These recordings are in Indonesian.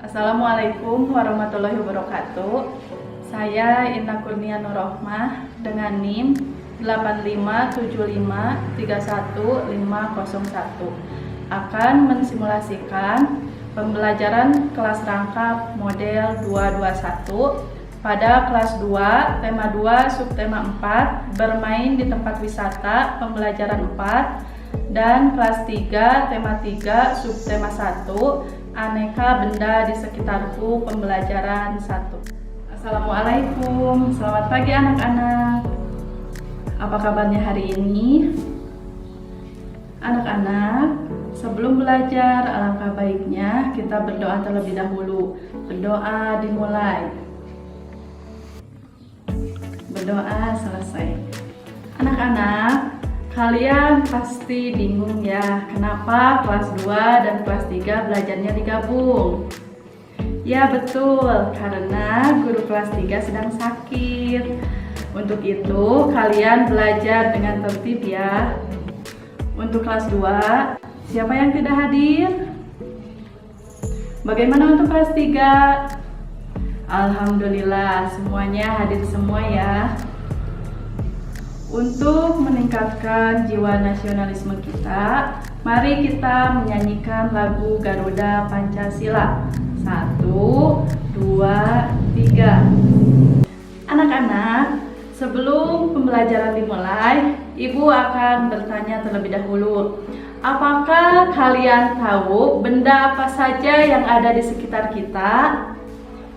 Assalamualaikum warahmatullahi wabarakatuh. Saya Inna Kurnia Nurrohmah dengan NIM 857531501 akan mensimulasikan pembelajaran kelas rangkap model 221 pada kelas 2, tema 2, subtema 4, bermain di tempat wisata, pembelajaran 4, dan kelas 3, tema 3, subtema 1, aneka benda di sekitarku, pembelajaran 1. Assalamualaikum, selamat pagi anak-anak. Apa kabarnya hari ini? Anak-anak, sebelum belajar alangkah baiknya kita berdoa terlebih dahulu. Berdoa dimulai. Berdoa selesai. Anak-anak, kalian pasti bingung ya, kenapa kelas 2 dan kelas 3 belajarnya digabung? Ya betul, karena guru kelas 3 sedang sakit. Untuk itu, kalian belajar dengan tertib ya. Untuk kelas 2, siapa yang tidak hadir? Bagaimana untuk kelas 3? Alhamdulillah, semuanya hadir semua ya. Untuk meningkatkan jiwa nasionalisme kita, mari kita menyanyikan lagu Garuda Pancasila. 1, 2, 3. Anak-anak, sebelum pembelajaran dimulai, Ibu akan bertanya terlebih dahulu. Apakah kalian tahu benda apa saja yang ada di sekitar kita?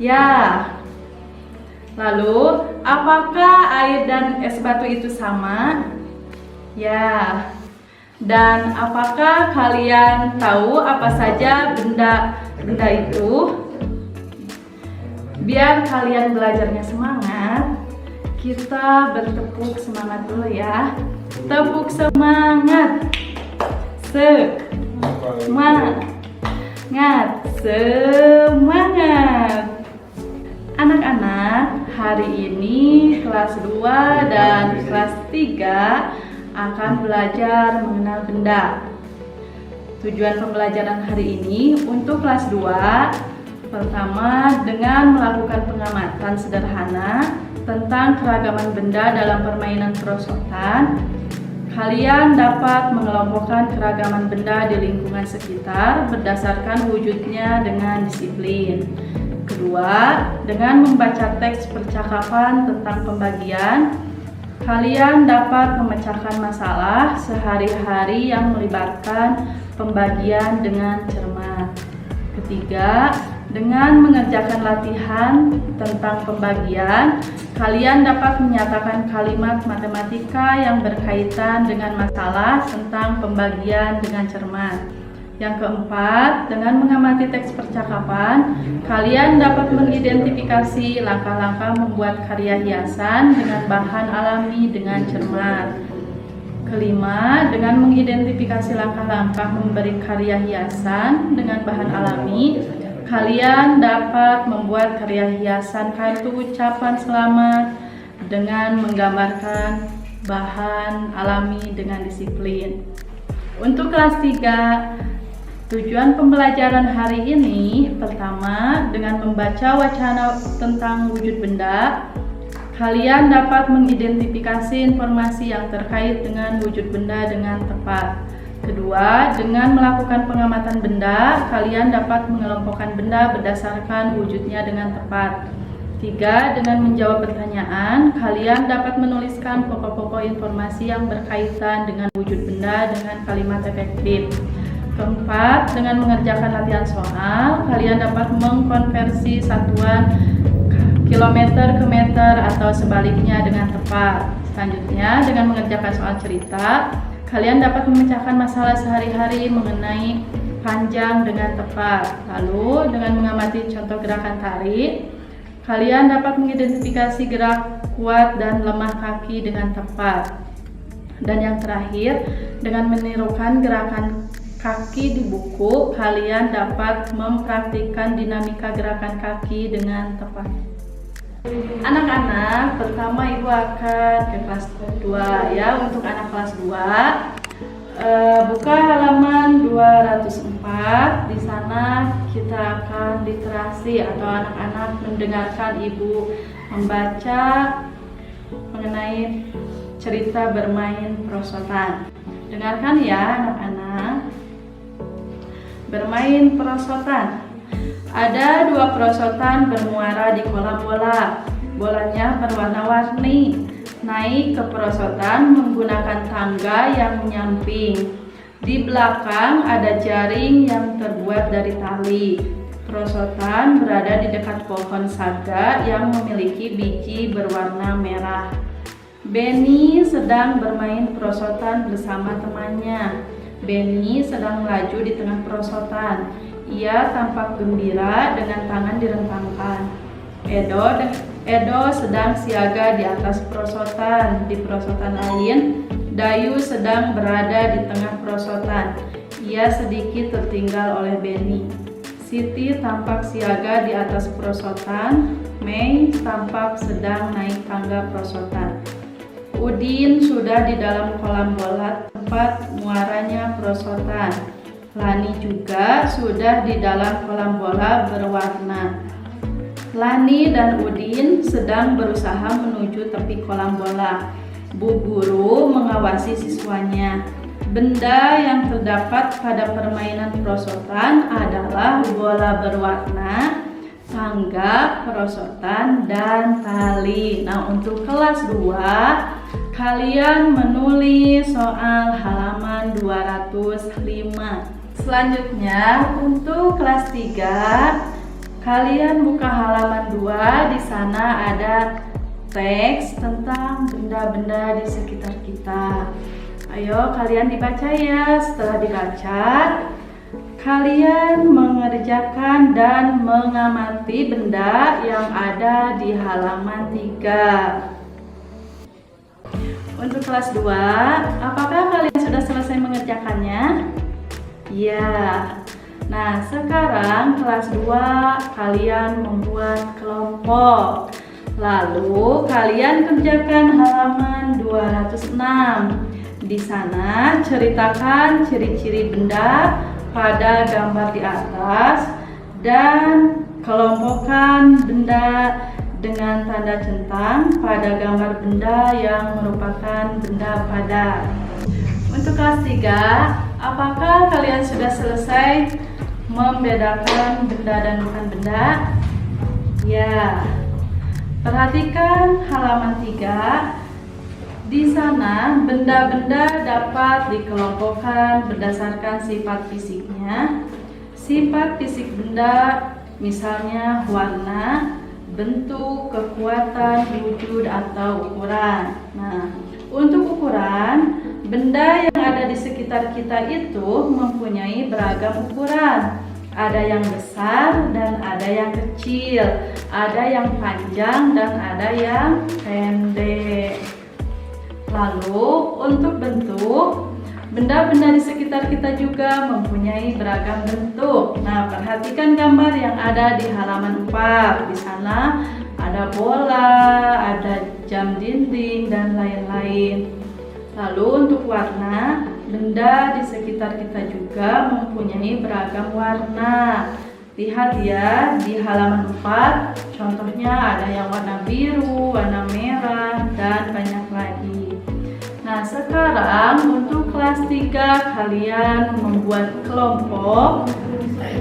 Ya. Lalu, apakah air dan es batu itu sama? Ya. Dan apakah kalian tahu apa saja benda itu? Biar kalian belajarnya semangat, kita bertepuk semangat dulu ya. Tepuk semangat. Semangat. Anak-anak, hari ini kelas 2 dan kelas 3 akan belajar mengenal benda. Tujuan pembelajaran hari ini untuk kelas 2, pertama dengan melakukan pengamatan sederhana tentang keragaman benda dalam permainan perosotan. Kalian dapat mengelompokkan keragaman benda di lingkungan sekitar berdasarkan wujudnya dengan disiplin. Kedua, dengan membaca teks percakapan tentang pembagian, kalian dapat memecahkan masalah sehari-hari yang melibatkan pembagian dengan cermat. Ketiga, dengan mengerjakan latihan tentang pembagian, kalian dapat menyatakan kalimat matematika yang berkaitan dengan masalah tentang pembagian dengan cermat. Yang keempat, dengan mengamati teks percakapan, kalian dapat mengidentifikasi langkah-langkah membuat karya hiasan dengan bahan alami dengan cermat. Kelima, dengan mengidentifikasi langkah-langkah memberi karya hiasan dengan bahan alami, kalian dapat membuat karya hiasan kartu ucapan selamat dengan menggambarkan bahan alami dengan disiplin. Untuk kelas 3, tujuan pembelajaran hari ini, pertama, dengan membaca wacana tentang wujud benda, kalian dapat mengidentifikasi informasi yang terkait dengan wujud benda dengan tepat. Kedua, dengan melakukan pengamatan benda, kalian dapat mengelompokkan benda berdasarkan wujudnya dengan tepat. Tiga, dengan menjawab pertanyaan, kalian dapat menuliskan pokok-pokok informasi yang berkaitan dengan wujud benda dengan kalimat efektif. Keempat, dengan mengerjakan latihan soal, kalian dapat mengkonversi satuan kilometer ke meter atau sebaliknya dengan tepat. Selanjutnya, dengan mengerjakan soal cerita, kalian dapat memecahkan masalah sehari-hari mengenai panjang dengan tepat. Lalu, dengan mengamati contoh gerakan tarik, kalian dapat mengidentifikasi gerak kuat dan lemah kaki dengan tepat. Dan yang terakhir, dengan menirukan gerakan kaki di buku, kalian dapat mempraktikkan dinamika gerakan kaki dengan tepat. Anak-anak, pertama Ibu akan ke kelas 2 ya. Untuk anak kelas 2, buka halaman 204 4, di sana kita akan literasi atau anak-anak mendengarkan ibu membaca mengenai cerita bermain perosotan. Dengarkan ya anak-anak. Bermain perosotan. Ada 2 perosotan bermuara di kolam bola. Bolanya berwarna-warni. Naik ke perosotan menggunakan tangga yang menyamping. Di belakang ada jaring yang terbuat dari tali. Perosotan berada di dekat pohon saga yang memiliki biji berwarna merah. Benny sedang bermain perosotan bersama temannya. Benny sedang melaju di tengah perosotan. Ia tampak gembira dengan tangan direntangkan. Edo sedang siaga di atas perosotan. Di perosotan lain, Dayu sedang berada di tengah perosotan. Ia sedikit tertinggal oleh Benny. Siti tampak siaga di atas perosotan. Mei tampak sedang naik tangga perosotan. Udin sudah di dalam kolam bola tempat muaranya perosotan. Lani juga sudah di dalam kolam bola berwarna. Lani dan Udin sedang berusaha menuju tepi kolam bola. Bu guru mengawasi siswanya. Benda yang terdapat pada permainan perosotan adalah bola berwarna, tangga, perosotan, dan tali. Nah, untuk kelas 2, kalian menulis soal halaman 205. Selanjutnya, untuk kelas 3, kalian buka halaman 2. Di sana ada teks tentang benda-benda di sekitar kita. Ayo kalian dibaca ya. Setelah dibaca, kalian mengerjakan dan mengamati benda yang ada di halaman 3. Untuk kelas 2, apakah kalian sudah selesai mengerjakannya? Ya. Nah, sekarang kelas 2 kalian membuat kelompok. Lalu kalian kerjakan halaman 206. Di sana ceritakan ciri-ciri benda pada gambar di atas dan kelompokkan benda dengan tanda centang pada gambar benda yang merupakan benda padat. Untuk kelas 3, apakah kalian sudah selesai membedakan benda dan bukan benda? Ya. Perhatikan halaman 3. Di sana benda-benda dapat dikelompokkan berdasarkan sifat fisiknya. Sifat fisik benda misalnya warna, bentuk, kekuatan, wujud, atau ukuran. Nah, untuk ukuran, benda yang ada di sekitar kita itu mempunyai beragam ukuran. Ada yang besar dan ada yang kecil, ada yang panjang dan ada yang pendek. Lalu untuk bentuk, benda-benda di sekitar kita juga mempunyai beragam bentuk. Nah, perhatikan gambar yang ada di halaman 4. Di sana ada bola, ada jam dinding, dan lain-lain. Lalu untuk warna, benda di sekitar kita juga mempunyai beragam warna. Lihat ya, di halaman 4, contohnya ada yang warna biru, warna merah, dan banyak lagi. Nah, sekarang untuk kelas 3 kalian membuat kelompok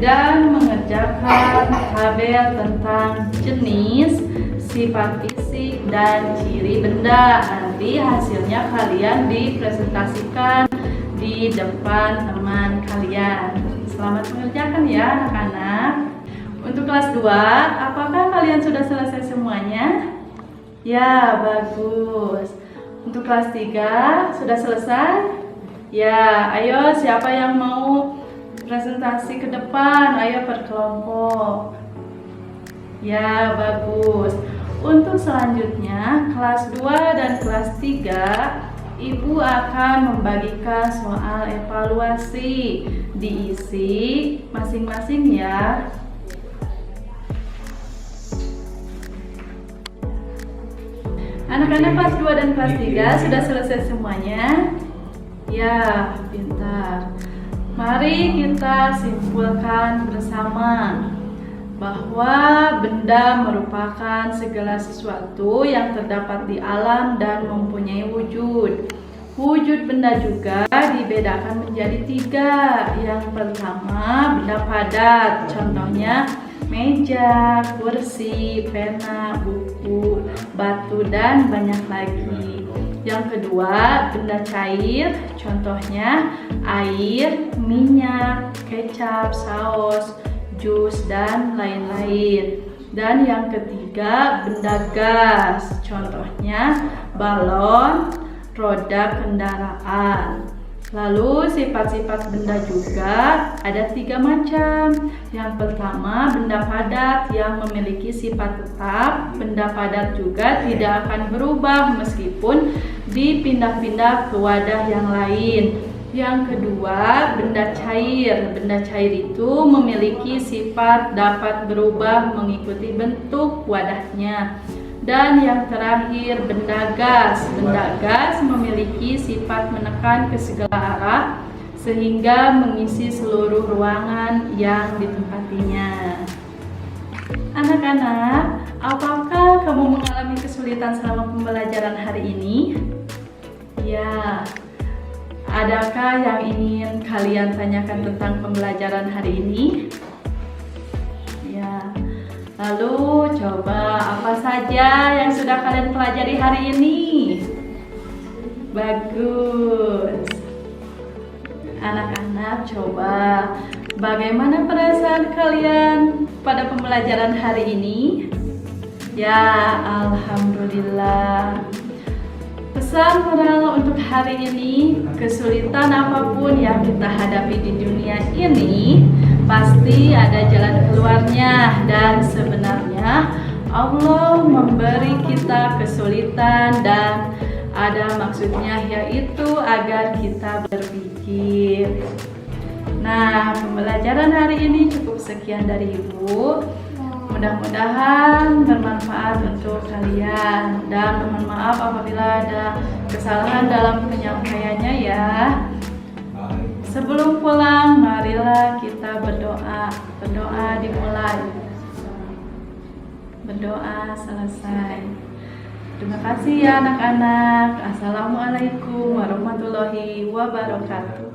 dan mengerjakan tabel tentang jenis, sifat fisik, dan ciri benda. Nanti hasilnya kalian dipresentasikan di depan teman kalian. Selamat mengerjakan ya anak-anak. Untuk kelas 2, apakah kalian sudah selesai semuanya? Ya, bagus. Untuk kelas 3 sudah selesai? Ya, ayo siapa yang mau presentasi ke depan? Ayo berkelompok. Ya, bagus. Untuk selanjutnya, kelas 2 dan kelas 3, Ibu akan membagikan soal evaluasi. Diisi masing-masing ya. Anak-anak kelas 2 dan kelas 3 sudah selesai semuanya? Ya, pintar. Mari kita simpulkan bersama bahwa benda merupakan segala sesuatu yang terdapat di alam dan mempunyai wujud. Wujud benda juga dibedakan menjadi 3. Yang pertama, benda padat, contohnya meja, kursi, pena, buku, batu, dan banyak lagi. Yang kedua, benda cair, contohnya air, minyak, kecap, saus, jus, dan lain-lain. Dan yang ketiga, benda gas, contohnya balon, roda kendaraan. Lalu sifat-sifat benda juga ada 3 macam. Yang pertama, benda padat yang memiliki sifat tetap. Benda padat juga tidak akan berubah meskipun dipindah-pindah ke wadah yang lain. Yang kedua, benda cair. Benda cair itu memiliki sifat dapat berubah mengikuti bentuk wadahnya. Dan yang terakhir, benda gas. Benda gas memiliki sifat menekan ke segala arah sehingga mengisi seluruh ruangan yang ditempatinya. Anak-anak, apakah kamu mengalami kesulitan selama pembelajaran hari ini? Ya, adakah yang ingin kalian tanyakan tentang pembelajaran hari ini? Ya. Lalu coba apa saja yang sudah kalian pelajari hari ini? Bagus. Anak-anak, coba bagaimana perasaan kalian pada pembelajaran hari ini? Ya, alhamdulillah. Pesan moral untuk hari ini, kesulitan apapun yang kita hadapi di dunia ini pasti ada jalan keluarnya, dan sebenarnya Allah memberi kita kesulitan dan ada maksudnya, yaitu agar kita berpikir. Nah, pembelajaran hari ini cukup sekian dari Ibu. Mudah-mudahan bermanfaat untuk kalian, dan mohon maaf apabila ada kesalahan dalam penyampaiannya ya. Sebelum pulang, marilah kita berdoa. Berdoa dimulai, berdoa selesai. Terima kasih ya anak-anak. Assalamualaikum warahmatullahi wabarakatuh.